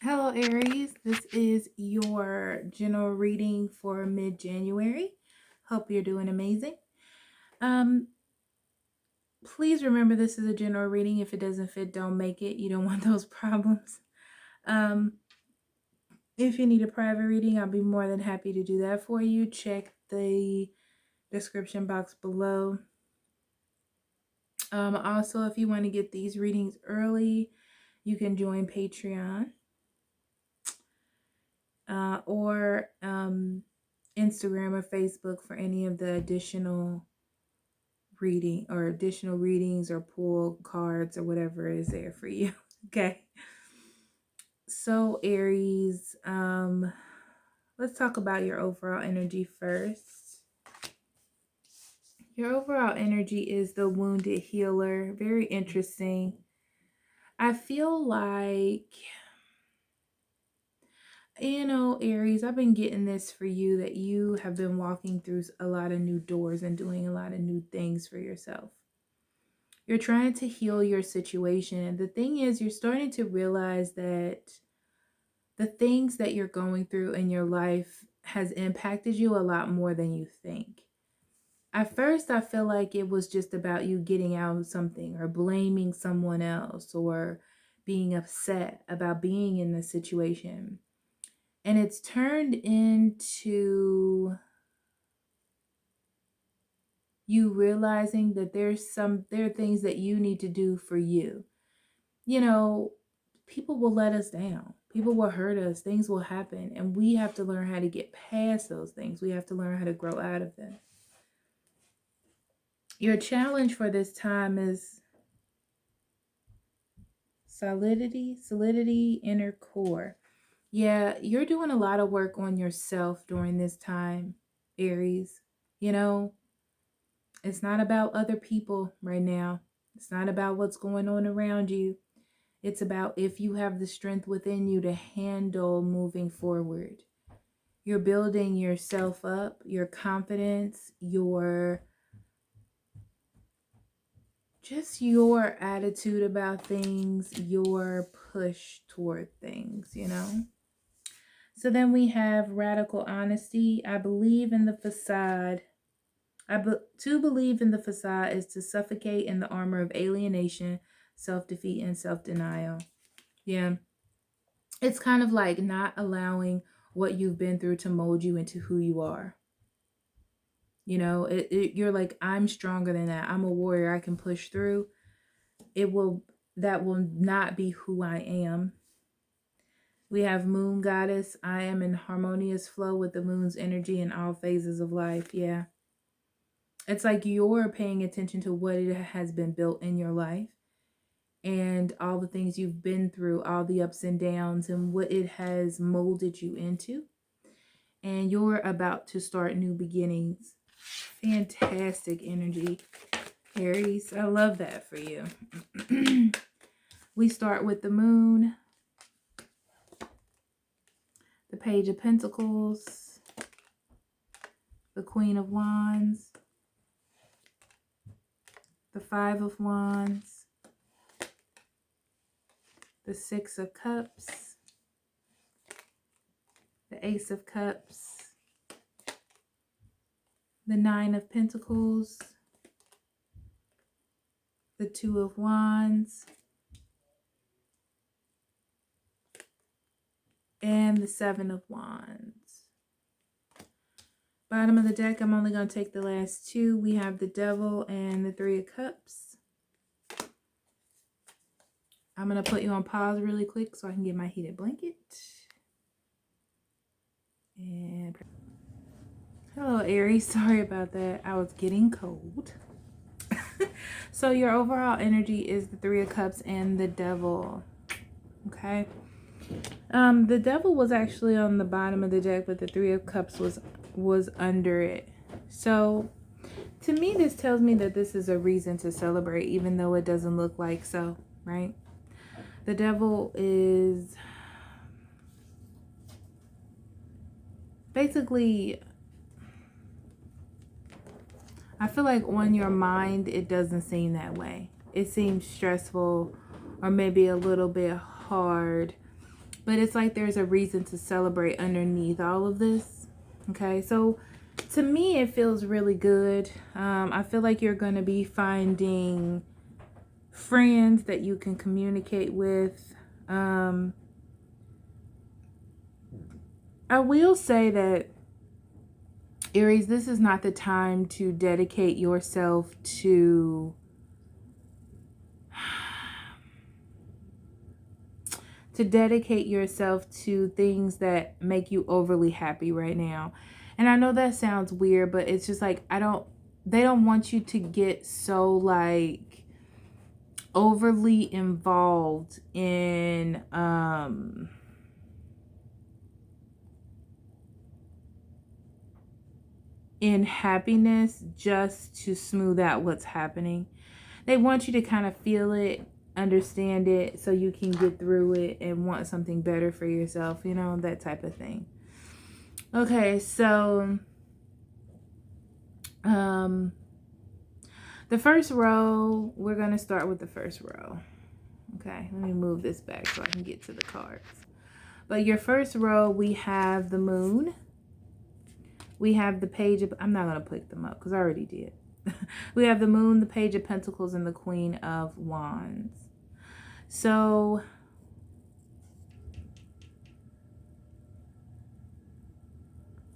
Hello, Aries. This is your general reading for mid-January. Hope you're doing amazing. Um, Please remember this is a general reading. If it doesn't fit, don't make it. You don't want those problems. If you need a private reading, I'll be more than happy to do that for you. Check the description box below. Also, if you want to get these readings early, you can join Patreon. Or Instagram or Facebook for any of the additional readings or pull cards or whatever is there for you. Okay. So Aries, let's talk about your overall energy first. Your overall energy is the wounded healer. Very interesting. I feel like, Aries, I've been getting this for you, that you have been walking through a lot of new doors and doing a lot of new things for yourself. You're trying to heal your situation. And the thing is, you're starting to realize that the things that you're going through in your life has impacted you a lot more than you think. At first, I feel like it was just about you getting out of something or blaming someone else or being upset about being in the situation. And it's turned into you realizing that there are things that you need to do for you. People will let us down. People will hurt us. Things will happen. And we have to learn how to get past those things. We have to learn how to grow out of them. Your challenge for this time is solidity, inner core. Yeah, you're doing a lot of work on yourself during this time, Aries. It's not about other people right now. It's not about what's going on around you. It's about if you have the strength within you to handle moving forward. You're building yourself up, your confidence, your attitude about things, your push toward things, So then we have radical honesty. I believe in the facade. To believe in the facade is to suffocate in the armor of alienation, self-defeat, and self-denial. Yeah. It's kind of like not allowing what you've been through to mold you into who you are. You're like, I'm stronger than that. I'm a warrior. I can push through. That will not be who I am. We have moon goddess. I am in harmonious flow with the moon's energy in all phases of life. Yeah. It's like you're paying attention to what it has been built in your life and all the things you've been through, all the ups and downs and what it has molded you into. And you're about to start new beginnings. Fantastic energy, Aries. I love that for you. We start with the moon, the Page of Pentacles, the Queen of Wands, the Five of Wands, the Six of Cups, the Ace of Cups, the Nine of Pentacles, the Two of Wands, and the Seven of Wands. Bottom of the deck, I'm only going to take the last two. We have the Devil and the Three of Cups. I'm going to put you on pause really quick so I can get my heated blanket. And hello, Aries. Sorry about that. I was getting cold. So your overall energy is the Three of Cups and the Devil. Okay. The Devil was actually on the bottom of the deck, but the Three of Cups was under it. So to me, this tells me that this is a reason to celebrate, even though it doesn't look like so, right? The Devil is basically, I feel like on your mind, it doesn't seem that way. It seems stressful or maybe a little bit hard But it's like there's a reason to celebrate underneath all of this. Okay, so to me, it feels really good. I feel like you're going to be finding friends that you can communicate with. I will say that, Aries, this is not the time to dedicate yourself to things that make you overly happy right now. And I know that sounds weird, but it's just like, they don't want you to get so like overly involved in happiness just to smooth out what's happening. They want you to kind of feel it, understand it, so you can get through it and want something better for yourself, you know, that type of thing. Okay, so the first row, we're going to start with the first row. Okay, let me move this back so I can get to the cards. But your first row, we have the moon. We have the page of, I'm not going to pick them up because I already did. We have the moon, the page of pentacles, and the queen of wands. So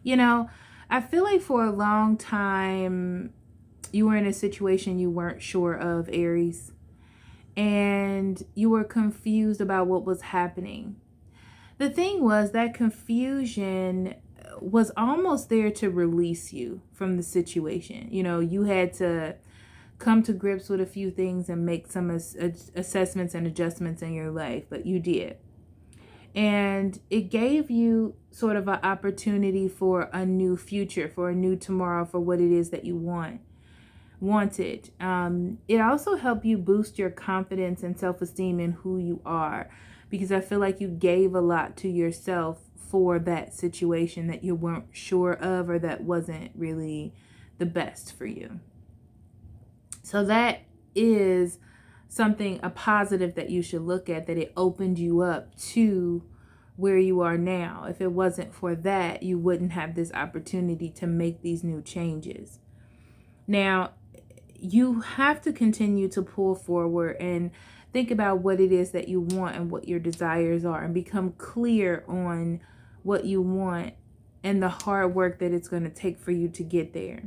you know, I feel like for a long time you were in a situation you weren't sure of, Aries, and you were confused about what was happening. The thing was that confusion was almost there to release you from the situation. You know, you had to come to grips with a few things and make some assessments and adjustments in your life, but you did. And it gave you sort of an opportunity for a new future, for a new tomorrow, for what it is that you wanted. It also helped you boost your confidence and self-esteem in who you are, because I feel like you gave a lot to yourself for that situation that you weren't sure of, or that wasn't really the best for you. So that is something, a positive that you should look at, that it opened you up to where you are now. If it wasn't for that, you wouldn't have this opportunity to make these new changes. Now, you have to continue to pull forward and think about what it is that you want and what your desires are, and become clear on what you want and the hard work that it's going to take for you to get there.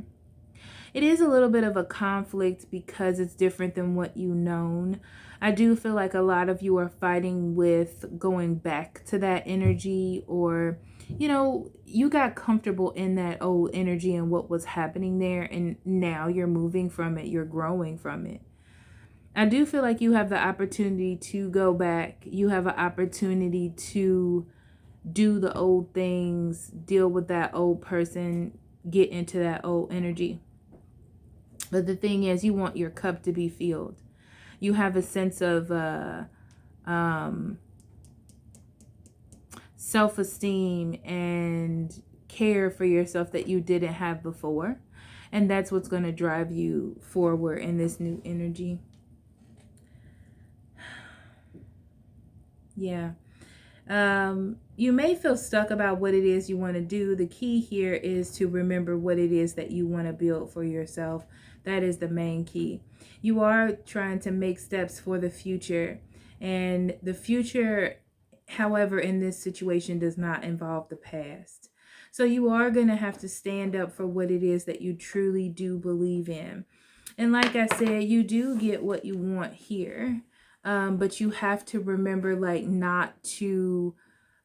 It is a little bit of a conflict because it's different than what you've known. I do feel like a lot of you are fighting with going back to that energy, or, you know, you got comfortable in that old energy and what was happening there, and now you're moving from it, you're growing from it. I do feel like you have the opportunity to go back. You have an opportunity to do the old things, deal with that old person, get into that old energy. But the thing is, you want your cup to be filled. You have a sense of self-esteem and care for yourself that you didn't have before. And that's what's going to drive you forward in this new energy. Yeah. You may feel stuck about what it is you want to do. The key here is to remember what it is that you want to build for yourself. That is the main key. You are trying to make steps for the future, and the future, however, in this situation does not involve the past. So you are going to have to stand up for what it is that you truly do believe in. And like I said, you do get what you want here. But you have to remember, like, not to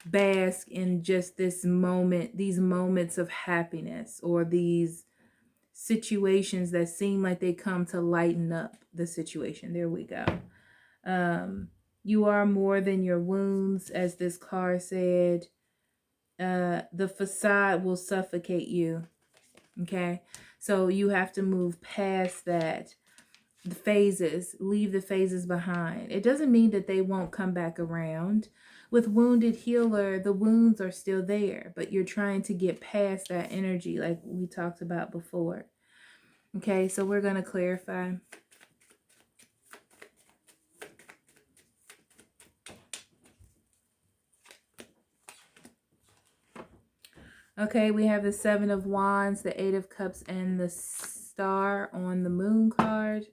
bask in just this moment, these moments of happiness, or these situations that seem like they come to lighten up the situation. There we go. You are more than your wounds, as this card said. The facade will suffocate you. Okay, so you have to move past that. The phases, leave the phases behind. It doesn't mean that they won't come back around. With Wounded Healer, the wounds are still there, but you're trying to get past that energy like we talked about before. Okay, so we're going to clarify. Okay, we have the Seven of Wands, the Eight of Cups, and the Star on the Moon card.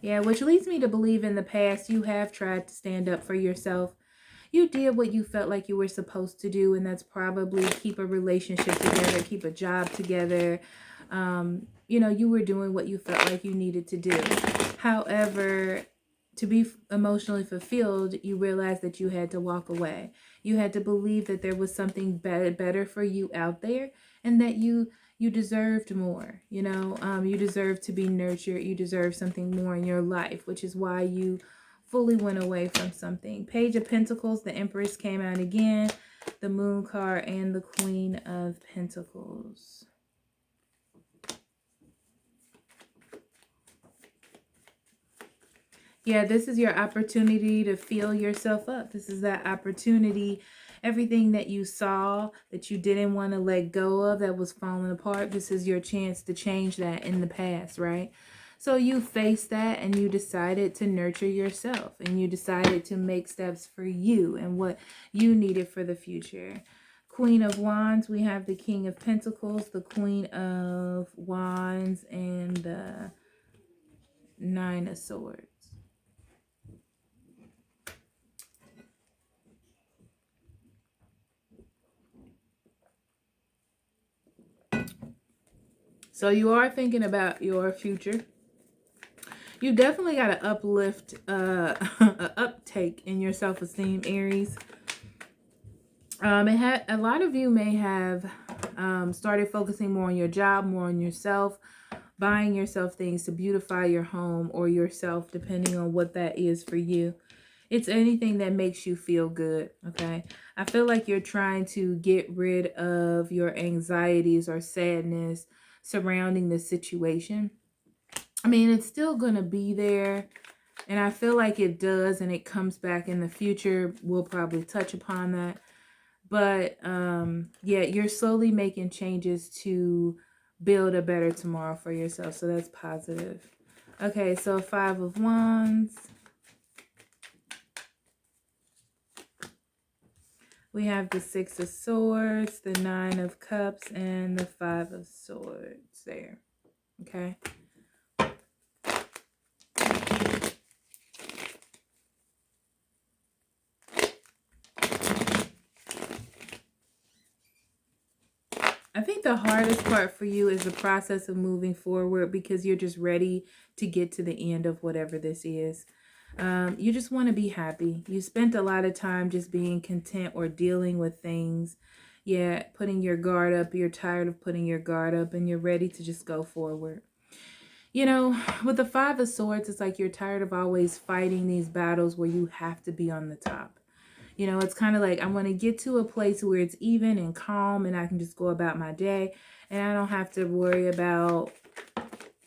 Yeah, which leads me to believe in the past you have tried to stand up for yourself. You did what you felt like you were supposed to do, and that's probably keep a relationship together, keep a job together. You know, you were doing what you felt like you needed to do. However, to be emotionally fulfilled, you realized that you had to walk away. You had to believe that there was something better for you out there, and that you deserved more. You know, you deserve to be nurtured. You deserve something more in your life, which is why you fully went away from something. Page of Pentacles, the Empress came out again, the Moon card, and the Queen of Pentacles. Yeah, this is your opportunity to fill yourself up. This is that opportunity. Everything that you saw that you didn't want to let go of, that was falling apart, this is your chance to change that in the past, right? So you faced that and you decided to nurture yourself, and you decided to make steps for you and what you needed for the future. Queen of Wands, we have the King of Pentacles, the Queen of Wands, and the Nine of Swords. So you are thinking about your future. You definitely got to uplift, an uptake in your self-esteem, Aries. A lot of you may have started focusing more on your job, more on yourself, buying yourself things to beautify your home or yourself, depending on what that is for you. It's anything that makes you feel good, okay? I feel like you're trying to get rid of your anxieties or sadness surrounding the situation. I mean, it's still going to be there, and I feel like it does, and it comes back in the future. We'll probably touch upon that. But, yeah, you're slowly making changes to build a better tomorrow for yourself, so that's positive. Okay, so Five of Wands. We have the Six of Swords, the Nine of Cups, and the Five of Swords there. Okay. I think the hardest part for you is the process of moving forward, because you're just ready to get to the end of whatever this is. You just want to be happy. You spent a lot of time just being content or dealing with things. Yeah, putting your guard up. You're tired of putting your guard up, and you're ready to just go forward. You know, with the Five of Swords, it's like you're tired of always fighting these battles where you have to be on the top. You know, it's kind of like I want to get to a place where it's even and calm, and I can just go about my day, and I don't have to worry about,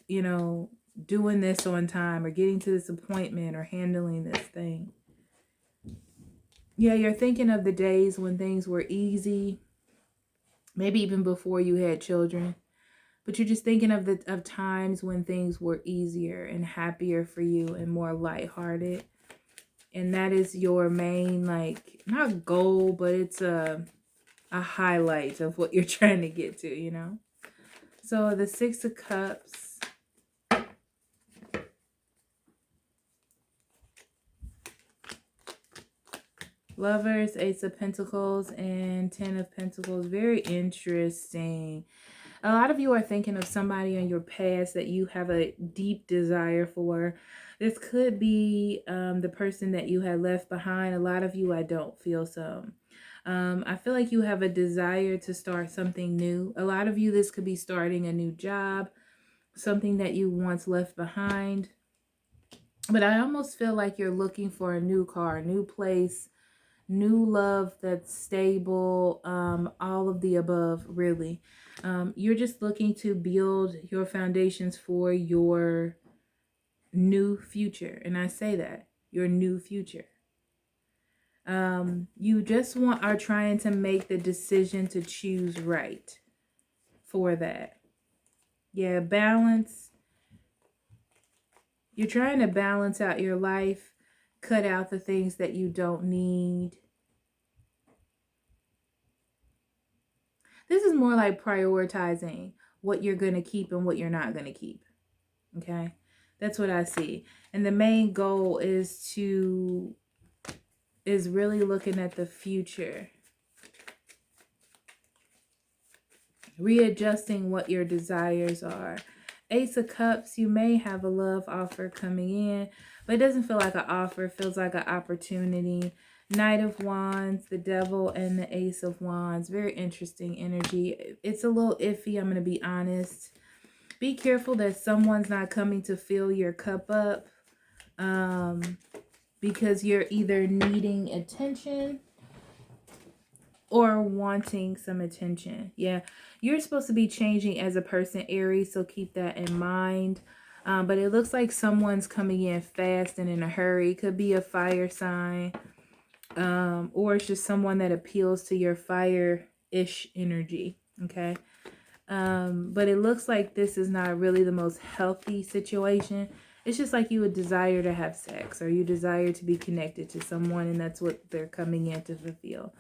you know, doing this on time or getting to this appointment or handling this thing. Yeah, you're thinking of the days when things were easy, maybe even before you had children. But you're just thinking of times when things were easier and happier for you and more lighthearted. And that is your main, like, not goal, but it's a highlight of what you're trying to get to, you know? So the Six of Cups. Lovers, Ace of Pentacles, and Ten of Pentacles. Very interesting. A lot of you are thinking of somebody in your past that you have a deep desire for. This could be the person that you had left behind. A lot of you, I don't feel so. I feel like you have a desire to start something new. A lot of you, this could be starting a new job, something that you once left behind. But I almost feel like you're looking for a new car, a new place, new love that's stable, all of the above, really. You're just looking to build your foundations for your new future. And I say that, your new future. You just are trying to make the decision to choose right for that. Yeah, balance. You're trying to balance out your life, cut out the things that you don't need. This is more like prioritizing what you're going to keep and what you're not going to keep. Okay? That's what I see. And the main goal is really looking at the future. Readjusting what your desires are. Ace of Cups, you may have a love offer coming in, but it doesn't feel like an offer. It feels like an opportunity. Knight of Wands, the Devil, and the Ace of Wands. Very interesting energy. It's a little iffy, I'm going to be honest. Be careful that someone's not coming to fill your cup up, because you're either needing attention or wanting some attention. Yeah, you're supposed to be changing as a person, Aries, so keep that in mind. But it looks like someone's coming in fast and in a hurry. Could be a fire sign, or it's just someone that appeals to your fire-ish energy, okay? But it looks like this is not really the most healthy situation. It's just like you would desire to have sex, or you desire to be connected to someone, and that's what they're coming in to fulfill.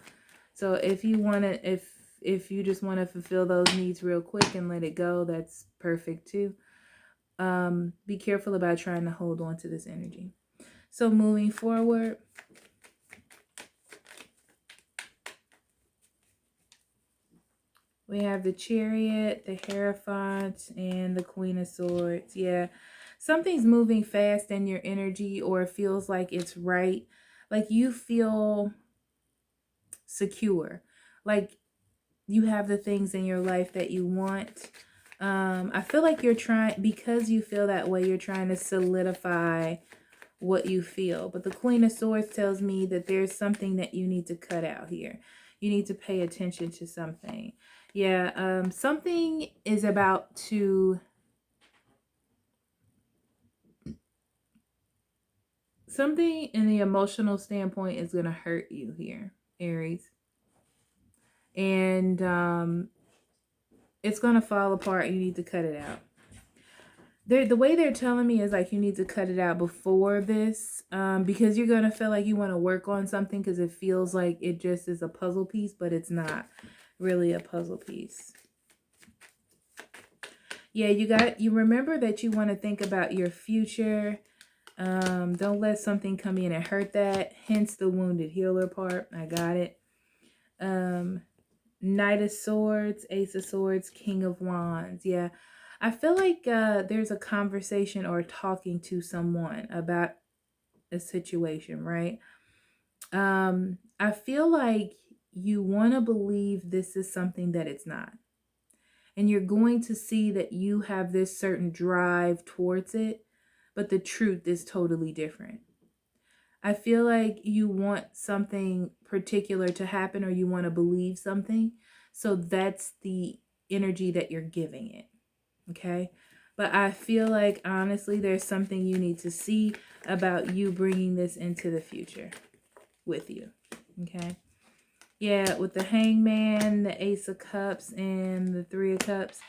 So if you want to, if you just want to fulfill those needs real quick and let it go, that's perfect too. Be careful about trying to hold on to this energy. So moving forward, we have the Chariot, the Hierophant, and the Queen of Swords. Yeah, something's moving fast in your energy, or it feels like it's right. Like you feel secure. Like you have the things in your life that you want. I feel like you're trying, because you feel that way, you're trying to solidify what you feel. But the Queen of Swords tells me that there's something that you need to cut out here. You need to pay attention to something. Yeah, something is about to... Something in the emotional standpoint is going to hurt you here, Aries. And it's going to fall apart. You need to cut it out. The way they're telling me is like you need to cut it out before this, because you're going to feel like you want to work on something because it feels like it just is a puzzle piece, but it's not really a puzzle piece. Yeah, you remember that you want to think about your future. Don't let something come in and hurt that. Hence the wounded healer part. I got it. Knight of Swords, Ace of Swords, King of Wands. Yeah, I feel like there's a conversation or talking to someone about a situation, right? I feel like you want to believe this is something that it's not. And you're going to see that you have this certain drive towards it, but the truth is totally different. I feel like you want something particular to happen, or you want to believe something. So that's the energy that you're giving it. Okay. But I feel like, honestly, there's something you need to see about you bringing this into the future with you. Okay. Yeah, with the Hangman, the Ace of Cups, and the Three of Cups.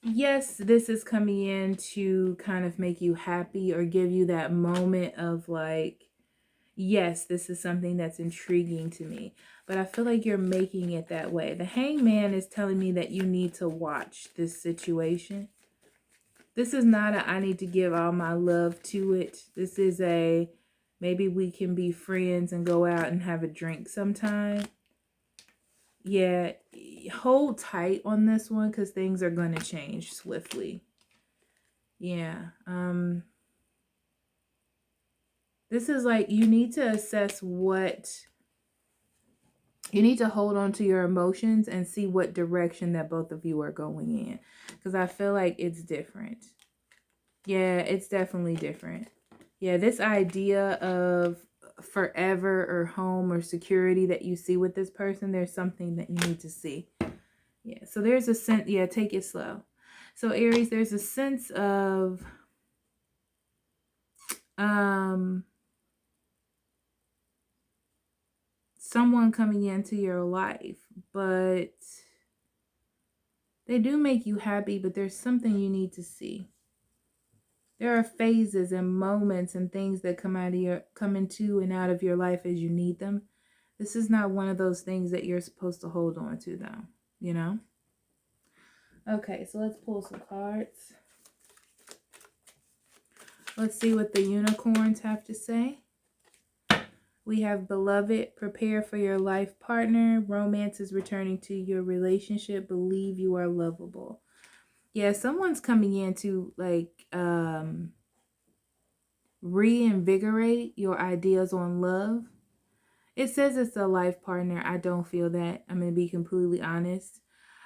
Yes, this is coming in to kind of make you happy or give you that moment of like, yes, this is something that's intriguing to me. But I feel like you're making it that way. The Hangman is telling me that you need to watch this situation. This is not a I need to give all my love to it. This is a maybe we can be friends and go out and have a drink sometime. Yeah, hold tight on this one because things are going to change swiftly. Yeah. This is like you need to assess what... You need to hold on to your emotions and see what direction that both of you are going in. Because I feel like it's different. Yeah, it's definitely different. Yeah, this idea of forever or home or security that you see with this person, there's something that you need to see. Yeah, so there's a sense, yeah, take it slow. So Aries, there's a sense of someone coming into your life, but they do make you happy, but there's something you need to see. There are phases and moments and things that come into and out of your life as you need them. This is not one of those things that you're supposed to hold on to, though. you know? Okay, so let's pull some cards. Let's see what the unicorns have to say. We have beloved, prepare for your life partner. Romance is returning to your relationship. Believe you are lovable. Yeah, someone's coming in to like reinvigorate your ideas on love. It says it's a life partner. I don't feel that. I'm going to be completely honest.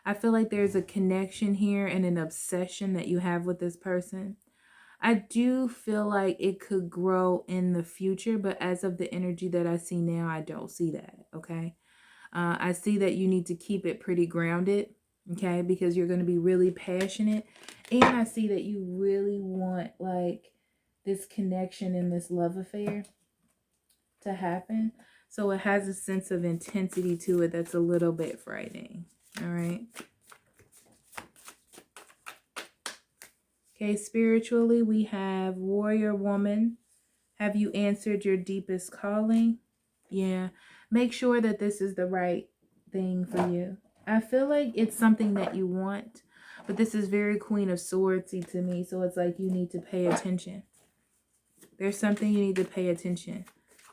I feel like there's a connection here and an obsession that you have with this person. I do feel like it could grow in the future, but as of the energy that I see now, I don't see that, okay? I see that you need to keep it pretty grounded, okay? Because you're going to be really passionate. And I see that you really want, like, this connection and this love affair to happen. So it has a sense of intensity to it that's a little bit frightening, all right? Okay, spiritually, we have warrior woman. Have you answered your deepest calling? Yeah, make sure that this is the right thing for you. I feel like it's something that you want, but this is very Queen of Swordsy to me, so it's like you need to pay attention. There's something you need to pay attention.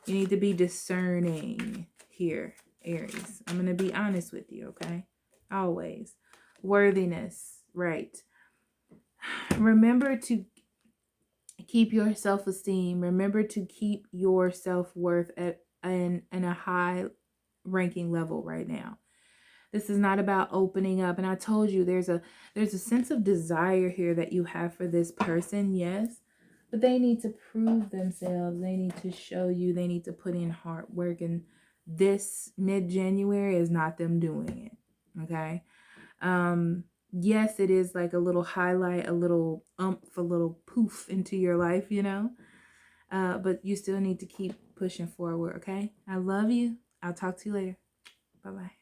You need to be discerning here, Aries. I'm going to be honest with you, okay? Always. Worthiness, right. Remember to keep your self-esteem. Remember to keep your self-worth at in a high ranking level right now. This is not about opening up. And I told you there's a sense of desire here that you have for this person, yes. But they need to prove themselves. They need to show you. They need to put in hard work. And this mid-January is not them doing it. Okay. Yes, it is like a little highlight, a little umph, a little poof into your life, you know. But you still need to keep pushing forward, okay? I love you. I'll talk to you later. Bye-bye.